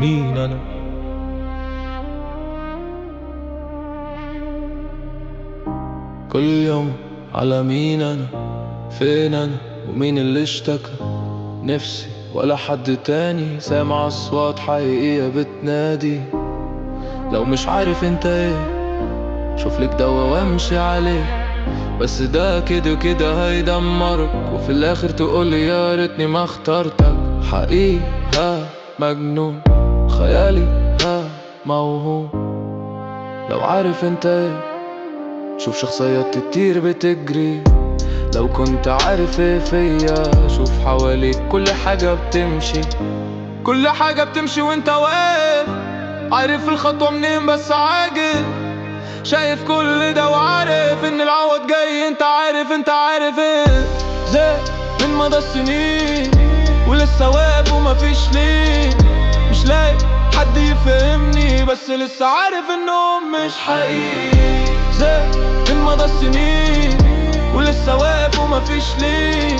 مين أنا؟ كل يوم على مين أنا، فين أنا، ومين اللي اشتكى نفسي ولا حد تاني. سامع أصوات حقيقية بتنادي، لو مش عارف انت ايه شوف لك دوا وامشي عليه. بس ده كده كده هيدمرك، وفي الاخر تقولي يا ريتني ما اخترتك. حقيقي ها مجنون، خيالي ها موهوم. لو عارف انت ايه شوف شخصيات كتير بتجري. لو كنت عارف ايه فيا شوف حواليك كل حاجة بتمشي. كل حاجة بتمشي وانت واقف، عارف الخطوة منين بس عاجل. شايف كل ده وعارف ان العوض جاي. انت عارف ايه زي من مدى السنين، ولسه واقف ومفيش ليه. مش لاقي حد يفهمني، بس لسه عارف انهم مش حقيقي. زي من مدى السنين، ولسه واقف ومفيش ليه.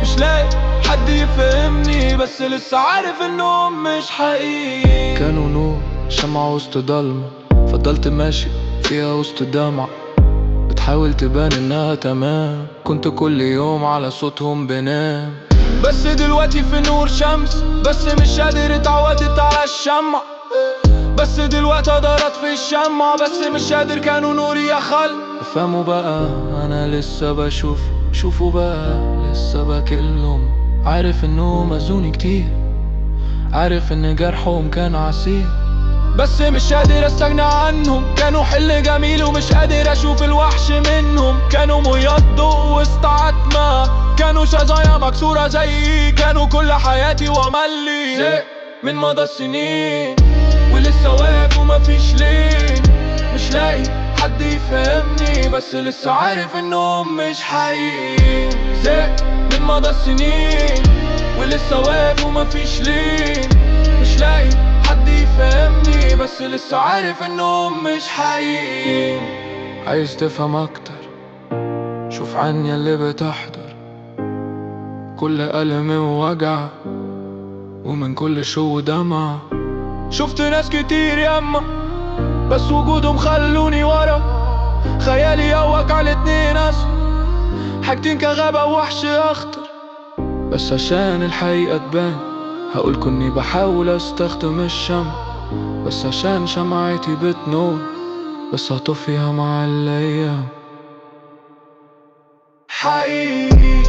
مش لاقي حد يفهمني، بس لسه عارف انهم مش حقيقي. كانوا نور شمعة وسط ضلمة، فضلت ماشي فيها وسط دمع بتحاول تبان انها تمام. كنت كل يوم على صوتهم بنام، بس دلوقتي في نور شمس. بس مش قادر اتعودت على الشمع. بس دلوقتي قدرت في الشمع، بس مش قادر كانوا نوري يا خل. افهموا بقى انا لسه بشوف، شوفوا بقى لسه بكلهم. عارف انهم اذوني كتير، عارف ان جرحهم كان عسير، بس مش قادر استغنى عنهم. كانوا حل جميل ومش قادر اشوف الوحش منهم. كانوا مياه ضوء وسط عتمة، كانوا شظايا مكسورة زيي. كانوا كل حياتي واملي. زهق من مدى السنين، ولسه واقف ومفيش ليه. مش لاقي حد يفهمني، بس لسه عارف انهم مش حقيقي. زهق من مدى السنين، ولسه واقف ومفيش ليه. مش لاقي حد يفهمني، بس لسه عارف انهم مش حقيقيين. عايز تفهم اكتر شوف عني اللي بتحضر كل ألم ووجع، ومن كل شو دمع. شفت ناس كتير ياما، بس وجودهم خلوني ورا. خيالي يوك على اتنين اسود، حاجتين كغابة ووحش اخطر. بس عشان الحقيقة تبان هقول كني بحاول استخدم الشمع، بس عشان شمعتي بتنور بس هطفيها مع الايام. حقيقي